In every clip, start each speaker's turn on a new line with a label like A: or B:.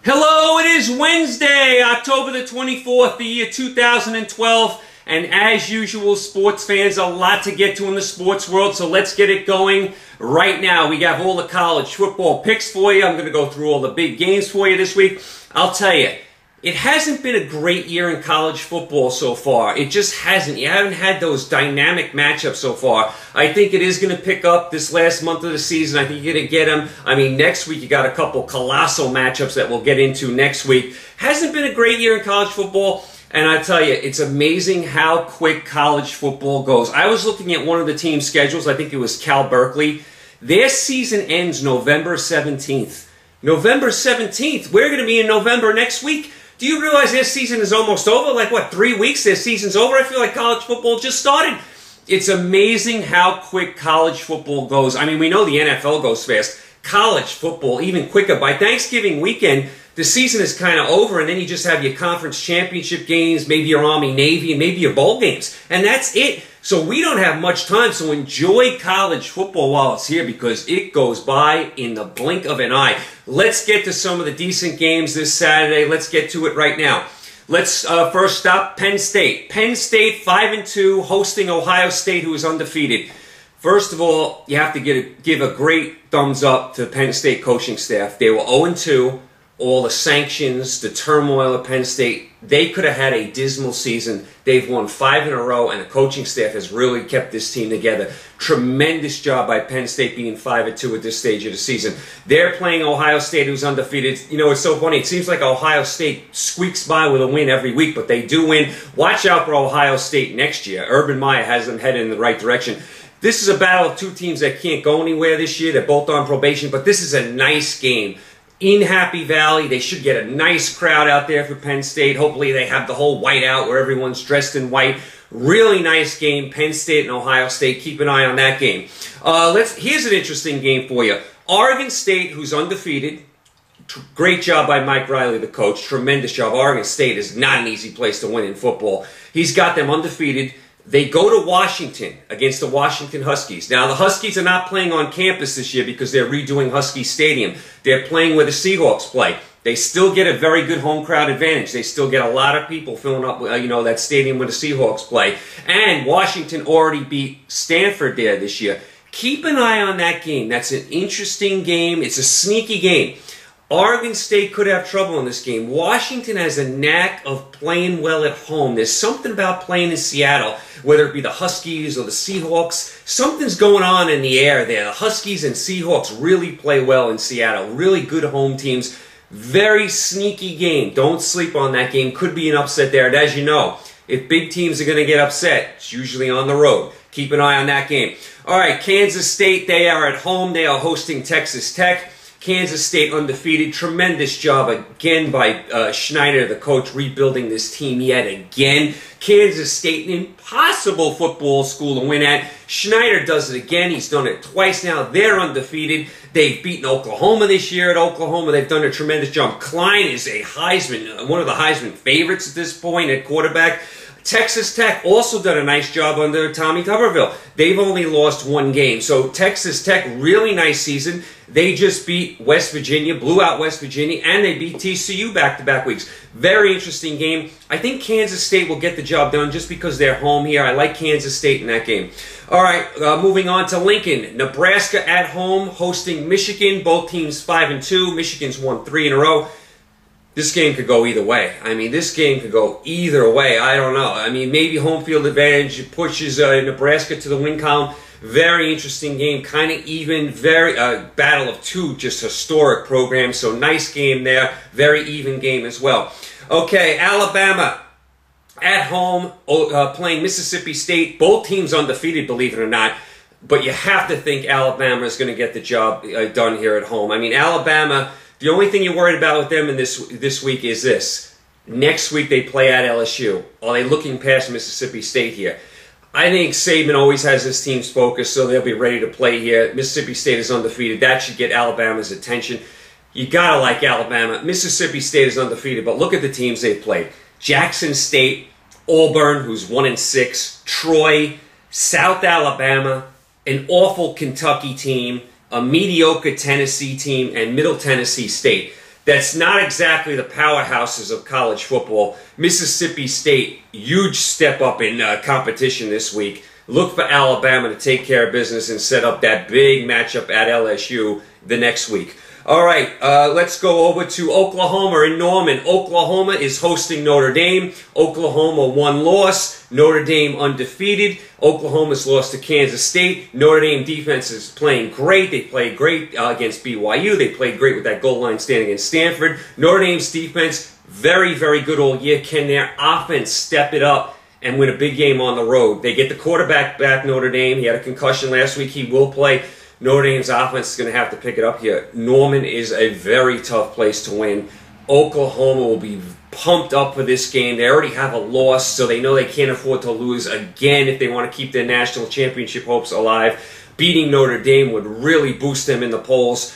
A: Hello, it is Wednesday, October the 24th, the year 2012, and as usual, sports fans, a lot to get to in the sports world, so let's get it going right now. We have all the college football picks for you. I'm going to go through all the big games for you this week. I'll tell you, it hasn't been a great year in college football so far. It just hasn't. You haven't had those dynamic matchups so far. I think it is going to pick up this last month of the season. I think you're going to get them. I mean, next week you got a couple colossal matchups that we'll get into next week. Hasn't been a great year in college football. And I tell you, it's amazing how quick college football goes. I was looking at one of the team's schedules. I think it was Cal Berkeley. Their season ends November 17th. November 17th. We're going to be in November next week. Do you realize their season is almost over? Like, what, 3 weeks? Their season's over? I feel like college football just started. It's amazing how quick college football goes. I mean, we know the NFL goes fast. College football, even quicker. By Thanksgiving weekend, the season is kind of over, and then you just have your conference championship games, maybe your Army-Navy, and maybe your bowl games. And that's it. So we don't have much time, so enjoy college football while it's here because it goes by in the blink of an eye. Let's get to some of the decent games this Saturday. Let's get to it right now. Let's first stop Penn State. Penn State 5-2, hosting Ohio State, who is undefeated. First of all, you have to give a great thumbs up to the Penn State coaching staff. They were 0-2. All the sanctions, the turmoil at Penn State, they could have had a dismal season. They've won 5 in a row, and the coaching staff has really kept this team together. Tremendous job by Penn State being 5-2 at this stage of the season. They're playing Ohio State, who's undefeated. You know, it's so funny. It seems like Ohio State squeaks by with a win every week, but they do win. Watch out for Ohio State next year. Urban Meyer has them headed in the right direction. This is a battle of two teams that can't go anywhere this year. They're both on probation, but this is a nice game. In Happy Valley, they should get a nice crowd out there for Penn State. Hopefully they have the whole white out where everyone's dressed in white. Really nice game, Penn State and Ohio State. Keep an eye on that game. Here's an interesting game for you. Oregon State, who's undefeated. Great job by Mike Riley, the coach. Tremendous job. Oregon State is not an easy place to win in football. He's got them undefeated. They go to Washington against the Washington Huskies. Now, the Huskies are not playing on campus this year because they're redoing Husky Stadium. They're playing where the Seahawks play. They still get a very good home crowd advantage. They still get a lot of people filling up, that stadium where the Seahawks play. And Washington already beat Stanford there this year. Keep an eye on that game. That's an interesting game. It's a sneaky game. Oregon State could have trouble in this game. Washington has a knack of playing well at home. There's something about playing in Seattle, whether it be the Huskies or the Seahawks. Something's going on in the air there. The Huskies and Seahawks really play well in Seattle. Really good home teams. Very sneaky game. Don't sleep on that game. Could be an upset there. And as you know, if big teams are going to get upset, it's usually on the road. Keep an eye on that game. All right, Kansas State, they are at home. They are hosting Texas Tech. Kansas State undefeated. Tremendous job again by Schneider, the coach, rebuilding this team yet again. Kansas State, an impossible football school to win at. Schneider does it again. He's done it twice now. They're undefeated. They've beaten Oklahoma this year at Oklahoma. They've done a tremendous job. Klein is a Heisman, one of the Heisman favorites at this point at quarterback. Texas Tech also done a nice job under Tommy Tuberville. They've only lost 1 game. So Texas Tech, really nice season. They just beat West Virginia, blew out West Virginia, and they beat TCU back-to-back weeks. Very interesting game. I think Kansas State will get the job done just because they're home here. I like Kansas State in that game. All right, moving on to Lincoln. Nebraska at home, hosting Michigan. Both teams 5-2. Michigan's won 3 in a row. This game could go either way. I mean, this game could go either way. I don't know. I mean, maybe home field advantage pushes Nebraska to the win column. Very interesting game. Kind of even. Very battle of two just historic programs. So nice game there. Very even game as well. Okay, Alabama at home playing Mississippi State. Both teams undefeated, believe it or not. But you have to think Alabama is going to get the job done here at home. I mean, Alabama... The only thing you're worried about with them in this week is this. Next week they play at LSU. Are they looking past Mississippi State here? I think Saban always has his team's focus, so they'll be ready to play here. Mississippi State is undefeated. That should get Alabama's attention. You gotta like Alabama. Mississippi State is undefeated, but look at the teams they've played. Jackson State, Auburn, who's 1-6, Troy, South Alabama, an awful Kentucky team, a mediocre Tennessee team, and Middle Tennessee State. that's not exactly the powerhouses of college football. Mississippi State, huge step up in competition this week. Look for Alabama to take care of business and set up that big matchup at LSU the next week. All right, let's go over to Oklahoma in Norman. Oklahoma is hosting Notre Dame. Oklahoma 1 loss. Notre Dame undefeated. Oklahoma's lost to Kansas State. Notre Dame defense is playing great. They played great against BYU. They played great with that goal line stand against Stanford. Notre Dame's defense, very, very good all year. Can their offense step it up and win a big game on the road? They get the quarterback back, Notre Dame. He had a concussion last week. He will play. Notre Dame's offense is going to have to pick it up here. Norman is a very tough place to win. Oklahoma will be pumped up for this game. They already have a loss, so they know they can't afford to lose again if they want to keep their national championship hopes alive. Beating Notre Dame would really boost them in the polls.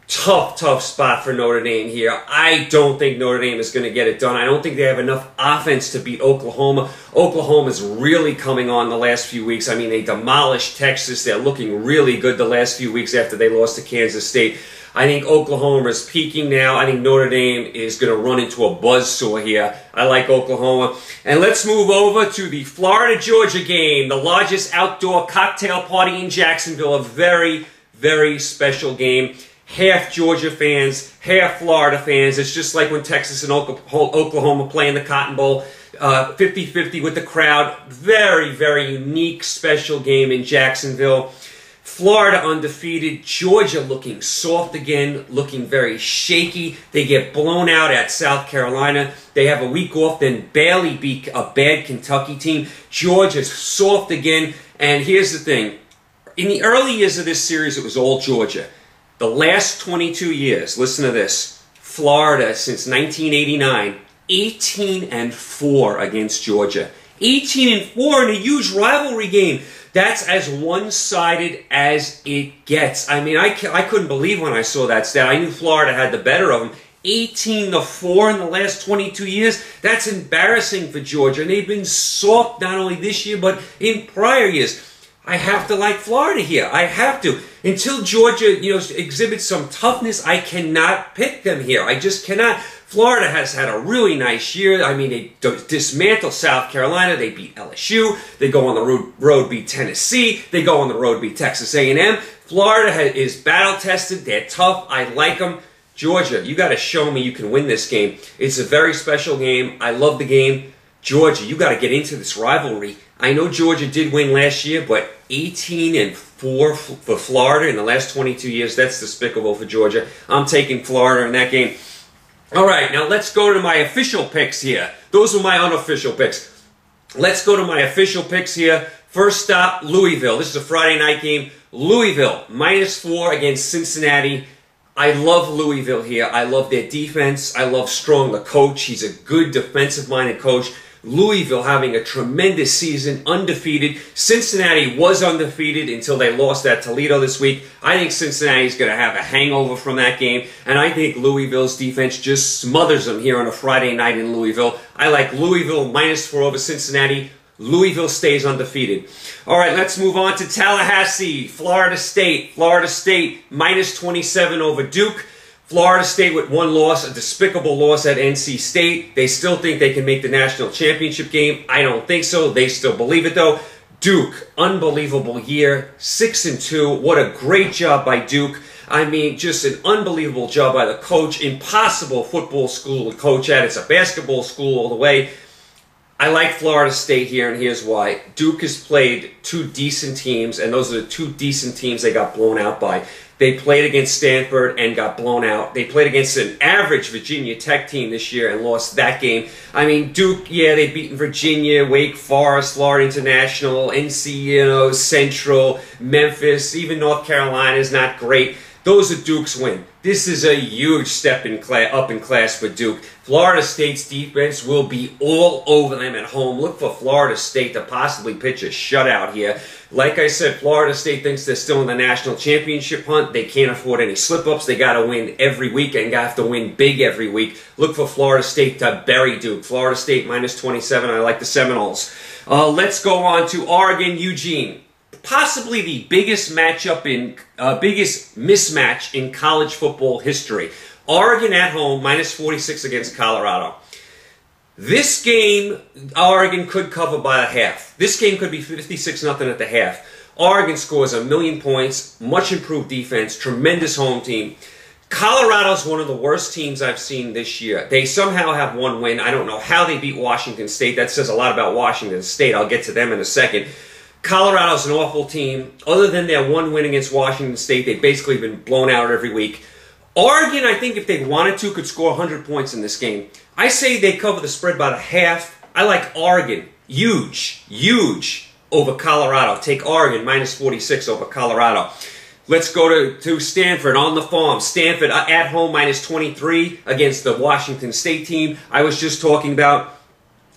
A: Tough spot for Notre Dame here. I don't think Notre Dame is going to get it done. I don't think they have enough offense to beat Oklahoma. Oklahoma's really coming on the last few weeks. I mean, they demolished Texas. They're looking really good the last few weeks after they lost to Kansas State. I think Oklahoma is peaking now. I think Notre Dame is going to run into a buzzsaw here. I like Oklahoma. And let's move over to the Florida-Georgia game, the largest outdoor cocktail party in Jacksonville. A very, very special game. Half Georgia fans, half Florida fans. It's just like when Texas and Oklahoma play in the Cotton Bowl. 50-50 with the crowd. Very, very unique, special game in Jacksonville. Florida undefeated. Georgia looking soft again, looking very shaky. They get blown out at South Carolina. They have a week off, then barely beat a bad Kentucky team. Georgia's soft again. And here's the thing. In the early years of this series, it was all Georgia. The last 22 years, listen to this, Florida since 1989, 18-4 against Georgia. 18-4 in a huge rivalry game. That's as one-sided as it gets. I mean, I couldn't believe when I saw that stat. I knew Florida had the better of them. 18-4 in the last 22 years. That's embarrassing for Georgia. And they've been soft not only this year, but in prior years. I have to like Florida here. I have to. Until Georgia, exhibits some toughness, I cannot pick them here. I just cannot. Florida has had a really nice year. I mean, they dismantle South Carolina. They beat LSU. They go on the road, beat Tennessee. They go on the road, beat Texas A&M. Florida is battle-tested. They're tough. I like them. Georgia, you got to show me you can win this game. It's a very special game. I love the game. Georgia, you got to get into this rivalry. I know Georgia did win last year, but 18-4 for Florida in the last 22 years, that's despicable for Georgia. I'm taking Florida in that game. All right, now let's go to my official picks here. Those are my unofficial picks. Let's go to my official picks here. First stop, Louisville. This is a Friday night game. Louisville, -4 against Cincinnati. I love Louisville here. I love their defense. I love Strong, the coach. He's a good defensive-minded coach. Louisville having a tremendous season, undefeated. Cincinnati was undefeated until they lost at Toledo this week. I think Cincinnati's going to have a hangover from that game, and I think Louisville's defense just smothers them here on a Friday night in Louisville. I like Louisville -4 over Cincinnati. Louisville stays undefeated. All right, let's move on to Tallahassee, Florida State. Florida State -27 over Duke. Florida State with 1 loss, a despicable loss at NC State. They still think they can make the national championship game. I don't think so. They still believe it, though. Duke, unbelievable year, 6-2. What a great job by Duke. I mean, just an unbelievable job by the coach. Impossible football school to coach at. It's a basketball school all the way. I like Florida State here, and here's why. Duke has played 2 decent teams, and those are the 2 decent teams they got blown out by. They played against Stanford and got blown out. They played against an average Virginia Tech team this year and lost that game. I mean, Duke, yeah, they've beaten Virginia, Wake Forest, Florida International, NC, Central, Memphis, even North Carolina is not great. Those are Duke's win. This is a huge step up in class for Duke. Florida State's defense will be all over them at home. Look for Florida State to possibly pitch a shutout here. Like I said, Florida State thinks they're still in the national championship hunt. They can't afford any slip-ups. They got to win every week and have to win big every week. Look for Florida State to bury Duke. Florida State -27. I like the Seminoles. Let's go on to Oregon, Eugene. Possibly the biggest mismatch in college football history. Oregon at home, minus 46 against Colorado. This game, Oregon could cover by a half. This game could be 56-0 at the half. Oregon scores 1,000,000 points, much improved defense, tremendous home team. Colorado's one of the worst teams I've seen this year. They somehow have one win. I don't know how they beat Washington State. That says a lot about Washington State. I'll get to them in a second. Colorado's an awful team. Other than their one win against Washington State, they've basically been blown out every week. Oregon, I think if they wanted to, could score 100 points in this game. I say they cover the spread by a half. I like Oregon. Huge over Colorado. Take Oregon, minus 46 over Colorado. Let's go to Stanford on the farm. Stanford at home, minus 23 against the Washington State team. I was just talking about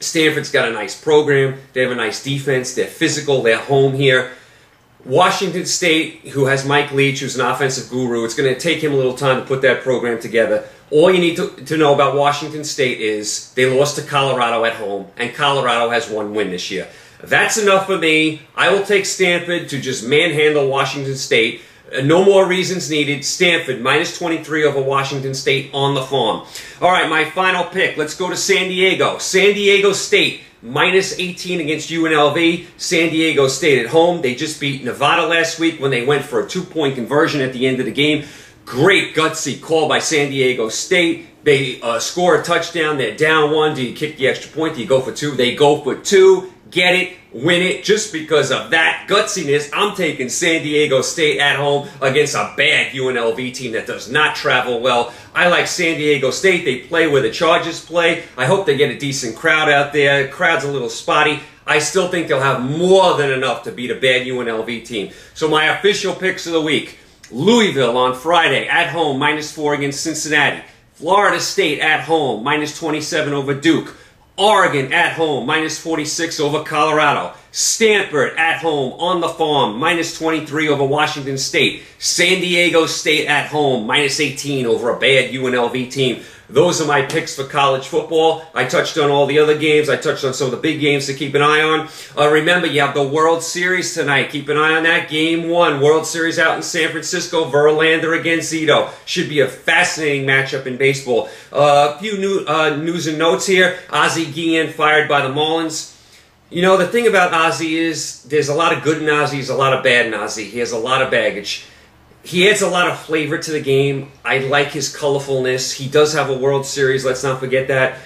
A: Stanford's got a nice program. They have a nice defense. They're physical. They're home here. Washington State, who has Mike Leach, who's an offensive guru, it's going to take him a little time to put that program together. All you need to know about Washington State is they lost to Colorado at home, and Colorado has one win this year. That's enough for me. I will take Stanford to just manhandle Washington State. No more reasons needed. Stanford, minus 23 over Washington State on the farm. All right, my final pick. Let's go to San Diego. San Diego State, minus 18 against UNLV. San Diego State at home. They just beat Nevada last week when they went for a 2-point conversion at the end of the game. Great gutsy call by San Diego State. They score a touchdown. They're down 1. Do you kick the extra point? Do you go for 2? They go for 2. Get it, win it. Just because of that gutsiness, I'm taking San Diego State at home against a bad UNLV team that does not travel well. I like San Diego State. They play where the Chargers play. I hope they get a decent crowd out there. The crowd's a little spotty. I still think they'll have more than enough to beat a bad UNLV team. So my official picks of the week. Louisville on Friday at home, minus 4 against Cincinnati. Florida State at home, minus 27 over Duke. Oregon at home, minus 46 over Colorado. Stanford at home on the farm, minus 23 over Washington State. San Diego State at home, minus 18 over a bad UNLV team. Those are my picks for college football. I touched on all the other games. I touched on some of the big games to keep an eye on. Remember, you have the World Series tonight. Keep an eye on that. Game 1, World Series out in San Francisco. Verlander against Zito. Should be a fascinating matchup in baseball. A few news and notes here. Ozzie Guillen fired by the Marlins. You know, the thing about Ozzie is there's a lot of good in Ozzie, there's a lot of bad in Ozzie. He has a lot of baggage. He adds a lot of flavor to the game. I like his colorfulness. He does have a World Series, let's not forget that.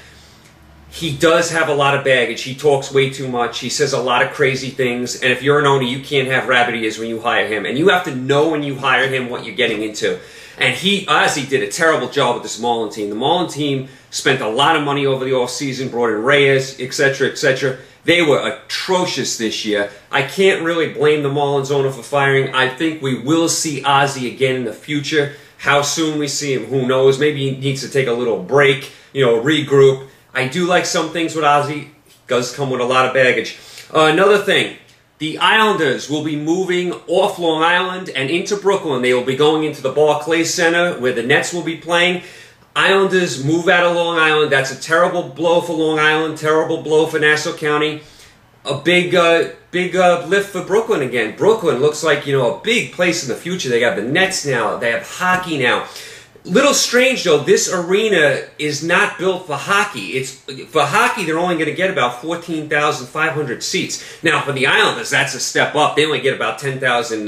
A: He does have a lot of baggage. He talks way too much. He says a lot of crazy things. And if you're an owner, you can't have rabbit ears when you hire him. And you have to know when you hire him what you're getting into. And Ozzie did a terrible job with this Marlin team. The Marlin team spent a lot of money over the offseason, brought in Reyes, etc., etc. They were atrocious this year. I can't really blame the Marlins owner for firing. I think we will see Ozzie again in the future. How soon we see him, who knows? Maybe he needs to take a little break, you know, regroup. I do like some things with Ozzie. He does come with a lot of baggage. Another thing, the Islanders will be moving off Long Island and into Brooklyn. They will be going into the Barclays Center where the Nets will be playing. Islanders move out of Long Island. That's a terrible blow for Long Island, terrible blow for Nassau County. A big lift for Brooklyn again. Brooklyn looks like, you know, a big place in the future. They got the Nets now. They have hockey now. Little strange, though, this arena is not built for hockey. For hockey, they're only going to get about 14,500 seats. Now, for the Islanders, that's a step up. They only get about 10,000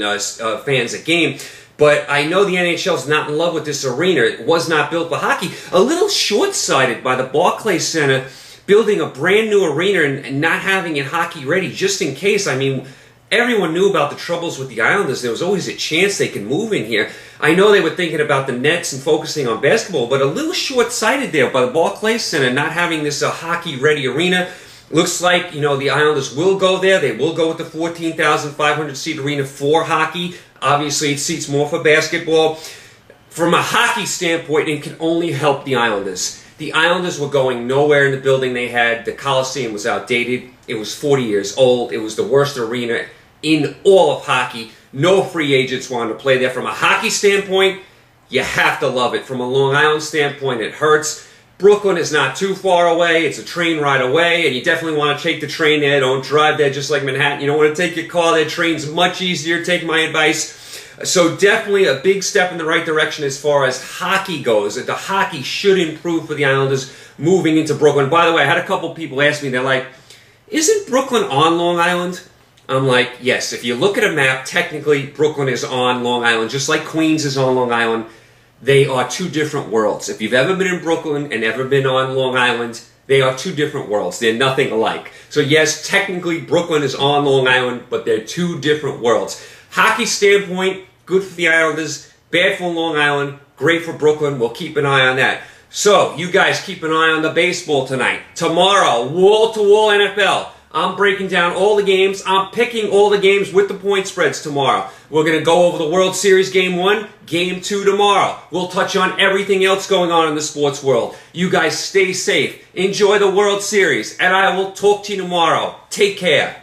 A: fans a game. But I know the NHL's not in love with this arena. It was not built for hockey. A little short-sighted by the Barclays Center, building a brand new arena and not having it hockey ready, just in case. I mean, everyone knew about the troubles with the Islanders. There was always a chance they could move in here. I know they were thinking about the Nets and focusing on basketball, but a little short-sighted there by the Barclays Center, not having this hockey-ready arena. Looks like, you know, the Islanders will go there. They will go with the 14,500 seat arena for hockey. Obviously, it seats more for basketball. From a hockey standpoint, it can only help the Islanders. The Islanders were going nowhere in the building they had. The Coliseum was outdated. It was 40 years old. It was the worst arena in all of hockey. No free agents wanted to play there. From a hockey standpoint, you have to love it. From a Long Island standpoint, it hurts. Brooklyn is not too far away. It's a train ride away, and you definitely want to take the train there. Don't drive there just like Manhattan. You don't want to take your car there. Train's much easier. Take my advice. So definitely a big step in the right direction as far as hockey goes. The hockey should improve for the Islanders moving into Brooklyn. By the way, I had a couple people ask me, they're like, isn't Brooklyn on Long Island? I'm like, yes, if you look at a map, technically Brooklyn is on Long Island, just like Queens is on Long Island. They are two different worlds. If you've ever been in Brooklyn and ever been on Long Island, they are two different worlds. They're nothing alike. So yes, technically Brooklyn is on Long Island, but they're two different worlds. Hockey standpoint, good for the Islanders, bad for Long Island, great for Brooklyn. We'll keep an eye on that. So, you guys keep an eye on the baseball tonight. Tomorrow, wall-to-wall NFL. I'm breaking down all the games. I'm picking all the games with the point spreads tomorrow. We're going to go over the World Series Game 1, Game 2 tomorrow. We'll touch on everything else going on in the sports world. You guys stay safe. Enjoy the World Series. And I will talk to you tomorrow. Take care.